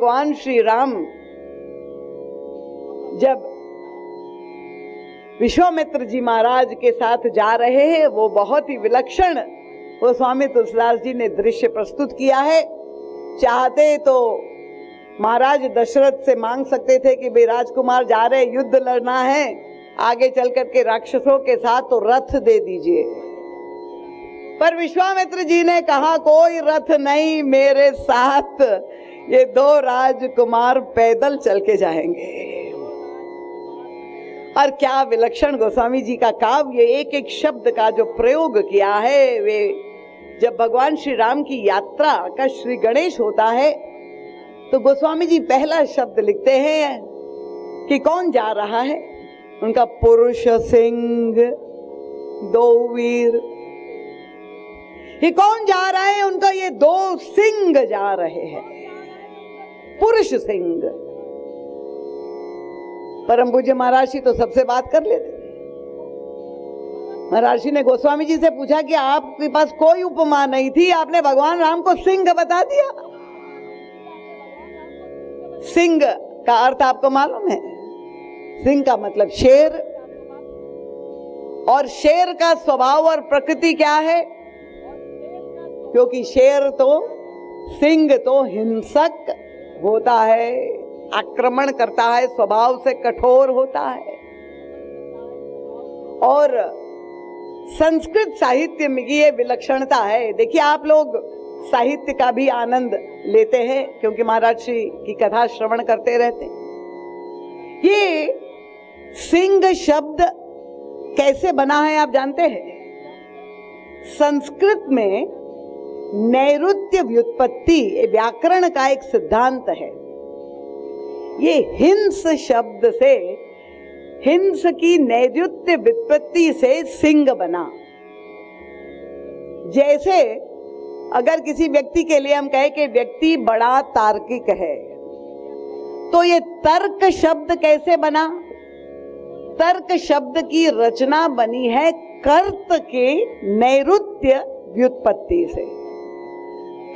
भगवान श्री राम जब विश्वामित्र जी महाराज के साथ जा रहे हैं, वो बहुत ही विलक्षण वो स्वामी तुलसीदास जी ने दृश्य प्रस्तुत किया है। चाहते तो महाराज दशरथ से मांग सकते थे कि भाई राजकुमार जा रहे, युद्ध लड़ना है आगे चल करके राक्षसों के साथ, तो रथ दे दीजिए। पर विश्वामित्र जी ने कहा कोई रथ नहीं, मेरे साथ ये दो राजकुमार पैदल चल के जाएंगे। और क्या विलक्षण गोस्वामी जी का काव्य, एक एक शब्द का जो प्रयोग किया है। वे जब भगवान श्री राम की यात्रा का श्री गणेश होता है तो गोस्वामी जी पहला शब्द लिखते हैं कि कौन जा रहा है, उनका पुरुष सिंह दो वीर। ये कौन जा रहा है, उनका ये दो सिंह जा रहे हैं, पुरुष सिंह। परम पूज्य महर्षि तो सबसे बात कर लेते थे। महर्षि ने गोस्वामी जी से पूछा कि आपके पास कोई उपमा नहीं थी, आपने भगवान राम को सिंह बता दिया। सिंह का अर्थ आपको मालूम है? सिंह का मतलब शेर, और शेर का स्वभाव और प्रकृति क्या है? क्योंकि शेर तो, सिंह तो हिंसक होता है, आक्रमण करता है, स्वभाव से कठोर होता है। और संस्कृत साहित्य में ये विलक्षणता है। देखिए, आप लोग साहित्य का भी आनंद लेते हैं क्योंकि महाराज श्री की कथा श्रवण करते रहते हैं। ये सिंह शब्द कैसे बना है आप जानते हैं? संस्कृत में नैऋत्य व्युत्पत्ति व्याकरण का एक सिद्धांत है। ये हिंस शब्द से, हिंस की नैऋत्य व्युत्पत्ति से सिंह बना। जैसे अगर किसी व्यक्ति के लिए हम कहें कि व्यक्ति बड़ा तार्किक है, तो ये तर्क शब्द कैसे बना? तर्क शब्द की रचना बनी है कर्त के नैऋत्य व्युत्पत्ति से।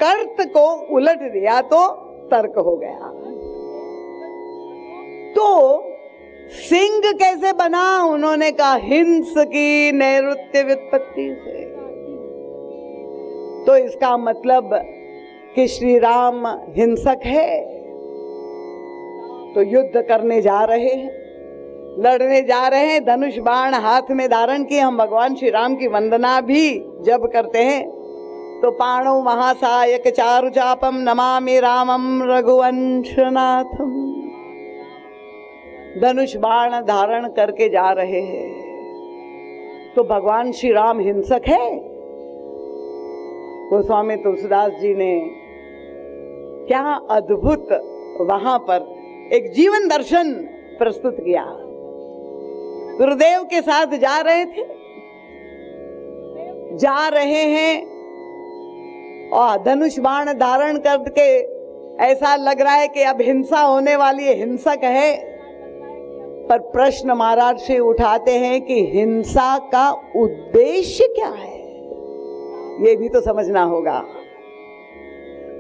कर्त को उलट दिया तो तर्क हो गया। तो सिंह कैसे बना? उन्होंने कहा हिंस की नैऋत्य व्युत्पत्ति से। तो इसका मतलब कि श्री राम हिंसक है, तो युद्ध करने जा रहे हैं, लड़ने जा रहे हैं, धनुष बाण हाथ में धारण किए। हम भगवान श्री राम की वंदना भी जब करते हैं तो पाणौ महासायक चारु चापम नमामि रामम रघुवंशनाथम, धनुष बाण धारण करके जा रहे हैं। तो भगवान श्री राम हिंसक है? गोस्वामी तुलसीदास जी ने क्या अद्भुत वहां पर एक जीवन दर्शन प्रस्तुत किया। गुरुदेव के साथ जा रहे थे, जा रहे हैं और धनुष बाण धारण करके ऐसा लग रहा है कि अब हिंसा होने वाली है, हिंसक है। पर प्रश्न महाराज से उठाते हैं कि हिंसा का उद्देश्य क्या है, ये भी तो समझना होगा।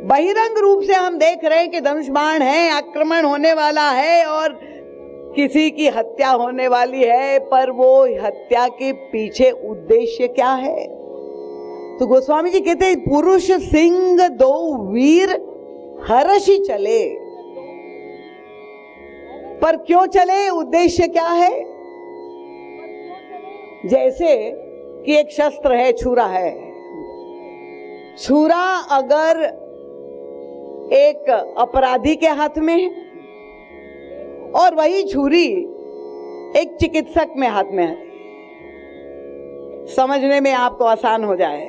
बहिरंग रूप से हम देख रहे हैं कि धनुष बाण है, आक्रमण होने वाला है और किसी की हत्या होने वाली है, पर वो हत्या के पीछे उद्देश्य क्या है? तो गोस्वामी जी कहते हैं पुरुष सिंह दो वीर हर्षि चले। पर क्यों चले? उद्देश्य क्या है? जैसे कि एक शस्त्र है, छुरा है। छुरा अगर एक अपराधी के हाथ में है और वही छुरी एक चिकित्सक में हाथ में है, समझने में आपको आसान हो जाए।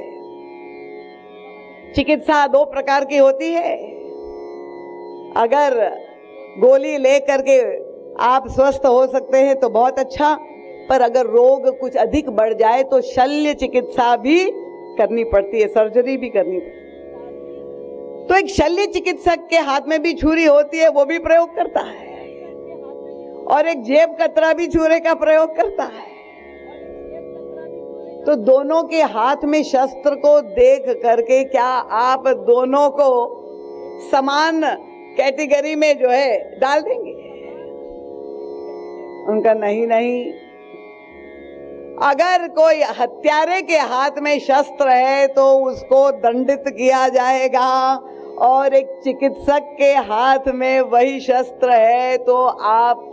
चिकित्सा दो प्रकार की होती है। अगर गोली लेकर के आप स्वस्थ हो सकते हैं तो बहुत अच्छा, पर अगर रोग कुछ अधिक बढ़ जाए तो शल्य चिकित्सा भी करनी पड़ती है, सर्जरी भी करनी पड़ती है। तो एक शल्य चिकित्सक के हाथ में भी छुरी होती है, वो भी प्रयोग करता है, और एक जेब कतरा भी छुरे का प्रयोग करता है। तो दोनों के हाथ में शस्त्र को देख करके क्या आप दोनों को समान कैटेगरी में जो है डाल देंगे। उनका नहीं नहीं, अगर कोई हत्यारे के हाथ में शस्त्र है तो उसको दंडित किया जाएगा, और एक चिकित्सक के हाथ में वही शस्त्र है तो आप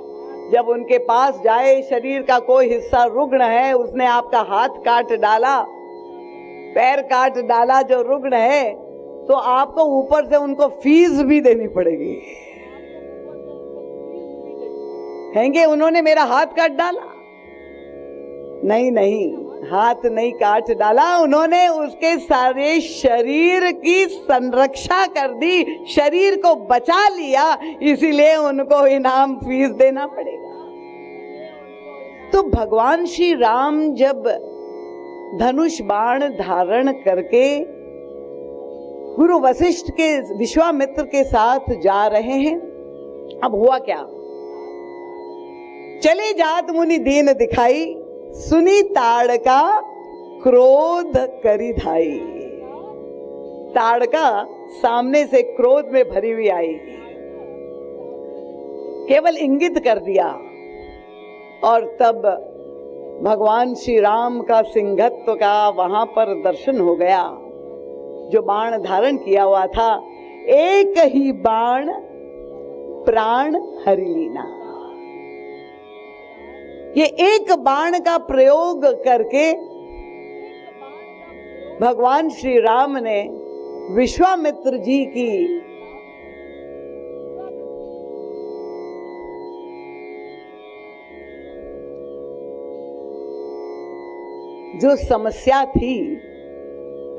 जब उनके पास जाए, शरीर का कोई हिस्सा रुग्ण है, उसने आपका हाथ काट डाला, पैर काट डाला जो रुग्ण है, तो आपको ऊपर से उनको फीस भी देनी पड़ेगी। कहेंगे उन्होंने मेरा हाथ काट डाला। नहीं नहीं, हाथ नहीं काट डाला, उन्होंने उसके सारे शरीर की संरक्षा कर दी, शरीर को बचा लिया, इसीलिए उनको इनाम फीस देना पड़ेगा। तो भगवान श्री राम जब धनुष बाण धारण करके गुरु वशिष्ठ के विश्वामित्र के साथ जा रहे हैं, अब हुआ क्या? चले जात मुनि दीन दिखाई, सुनी ताड़का क्रोध करी धाई। ताड़का सामने से क्रोध में भरी हुई आई, केवल इंगित कर दिया, और तब भगवान श्री राम का सिंहत्व का वहां पर दर्शन हो गया। जो बाण धारण किया हुआ था, एक ही बाण प्राण हरि लीना। ये एक बाण का प्रयोग करके भगवान श्री राम ने विश्वामित्र जी की जो समस्या थी,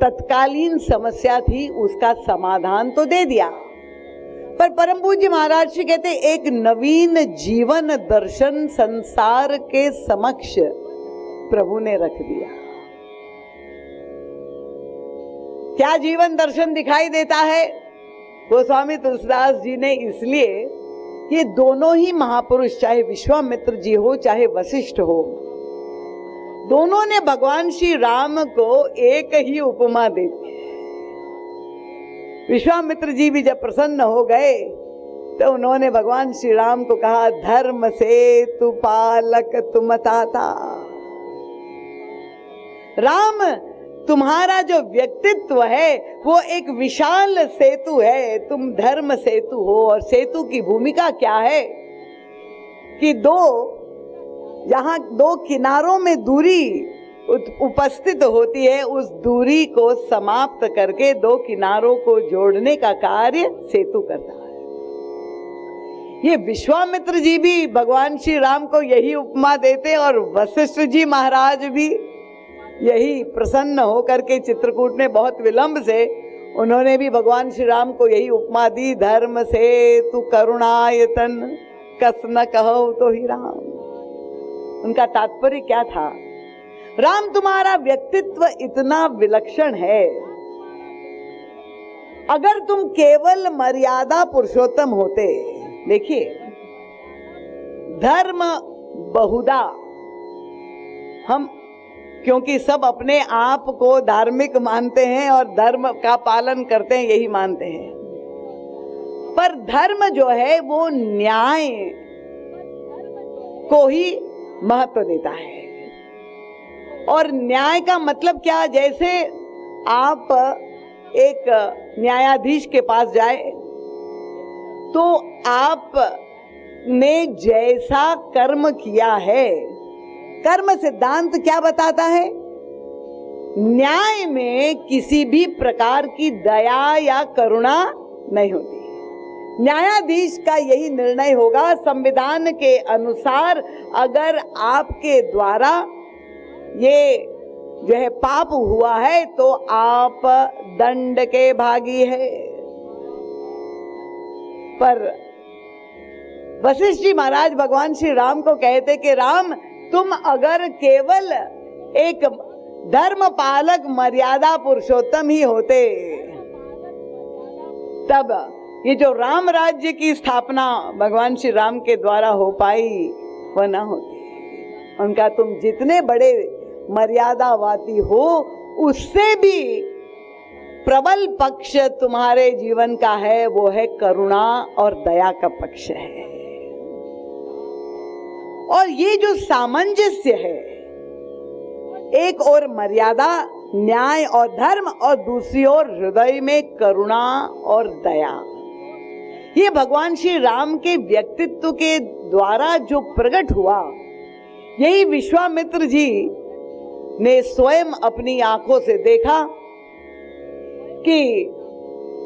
तत्कालीन समस्या थी, उसका समाधान तो दे दिया, पर परम पूज्य महाराज जी कहते एक नवीन जीवन दर्शन संसार के समक्ष प्रभु ने रख दिया। क्या जीवन दर्शन दिखाई देता है? गोस्वामी तुलसीदास जी ने इसलिए, ये दोनों ही महापुरुष, चाहे विश्वामित्र जी हो चाहे वशिष्ठ हो, दोनों ने भगवान श्री राम को एक ही उपमा दी। विश्वामित्र जी भी जब प्रसन्न हो गए तो उन्होंने भगवान श्री राम को कहा, धर्म से तु पालक तुम ताता। राम, तुम्हारा जो व्यक्तित्व है वो एक विशाल सेतु है, तुम धर्म सेतु हो। और सेतु की भूमिका क्या है कि जहां दो किनारों में दूरी उपस्थित होती है, उस दूरी को समाप्त करके दो किनारों को जोड़ने का कार्य सेतु करता है। ये विश्वामित्र जी भी भगवान श्री राम को यही उपमा देते, और वशिष्ठ जी महाराज भी यही प्रसन्न होकर के चित्रकूट में बहुत विलंब से उन्होंने भी भगवान श्री राम को यही उपमा दी, धर्म से तु करुणायतन कस न कहो तो ही राम। उनका तात्पर्य क्या था? राम, तुम्हारा व्यक्तित्व इतना विलक्षण है, अगर तुम केवल मर्यादा पुरुषोत्तम होते। देखिए, धर्म बहुधा, हम क्योंकि सब अपने आप को धार्मिक मानते हैं और धर्म का पालन करते हैं, यही मानते हैं, पर धर्म जो है वो न्याय को ही महत्व देता है। और न्याय का मतलब क्या? जैसे आप एक न्यायाधीश के पास जाए तो आपने जैसा कर्म किया है, कर्म सिद्धांत क्या बताता है? न्याय में किसी भी प्रकार की दया या करुणा नहीं होती। न्यायाधीश का यही निर्णय होगा, संविधान के अनुसार अगर आपके द्वारा ये जो है पाप हुआ है तो आप दंड के भागी है। पर वशिष्ठ जी महाराज भगवान श्री राम को कहते कि राम, तुम अगर केवल एक धर्म पालक मर्यादा पुरुषोत्तम ही होते, तब ये जो राम राज्य की स्थापना भगवान श्री राम के द्वारा हो पाई वह ना होती। उनका तुम जितने बड़े मर्यादावादी हो, उससे भी प्रबल पक्ष तुम्हारे जीवन का है वो है करुणा और दया का पक्ष है। और ये जो सामंजस्य है, एक और मर्यादा, न्याय और धर्म, और दूसरी ओर हृदय में करुणा और दया, ये भगवान श्री राम के व्यक्तित्व के द्वारा जो प्रकट हुआ, यही विश्वामित्र जी ने स्वयं अपनी आंखों से देखा कि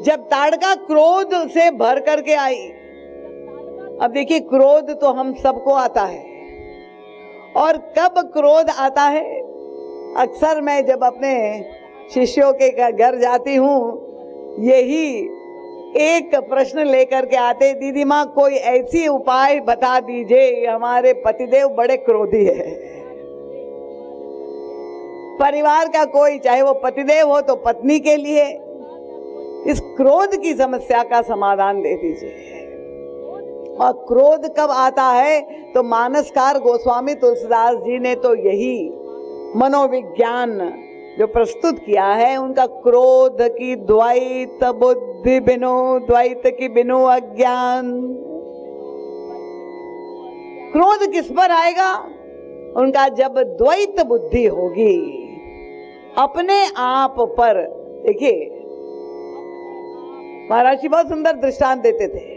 जब ताड़का क्रोध से भर करके आई। अब देखिए, क्रोध तो हम सबको आता है, और कब क्रोध आता है, अक्सर मैं जब अपने शिष्यों के घर जाती हूँ, यही एक प्रश्न लेकर के आते, दीदी माँ कोई ऐसी उपाय बता दीजिए, हमारे पतिदेव बड़े क्रोधी है। परिवार का कोई, चाहे वो पतिदेव हो तो पत्नी के लिए इस क्रोध की समस्या का समाधान दे दीजिए। और क्रोध कब आता है, तो मानसकार गोस्वामी तुलसीदास जी ने तो यही मनोविज्ञान जो प्रस्तुत किया है, उनका क्रोध की द्वैत बुद्धि बिनु, द्वैत की बिनु अज्ञान। क्रोध किस पर आएगा? उनका जब द्वैत बुद्धि होगी अपने आप पर। देखिए, महाराज जी बहुत सुंदर दृष्टांत देते थे।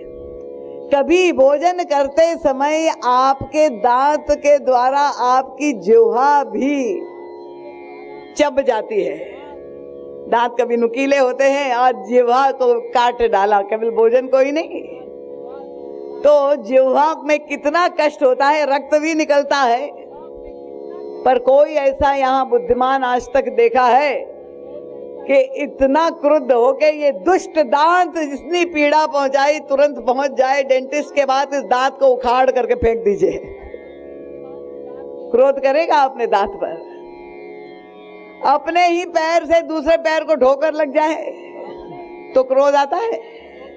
कभी भोजन करते समय आपके दांत के द्वारा आपकी जिह्वा भी चब जाती है। दांत कभी नुकीले होते हैं और जिह्वा को काट डाला, केवल भोजन को ही नहीं, तो जिह्वा में कितना कष्ट होता है, रक्त भी निकलता है। पर कोई ऐसा यहाँ बुद्धिमान आज तक देखा है कि इतना क्रुद्ध हो के ये दुष्ट दांत जितनी पीड़ा पहुंचाई तुरंत पहुंच जाए डेंटिस्ट के बाद, इस दांत को उखाड़ करके फेंक दीजिए। क्रोध करेगा अपने दांत पर? अपने ही पैर से दूसरे पैर को ठोकर लग जाए तो क्रोध आता है।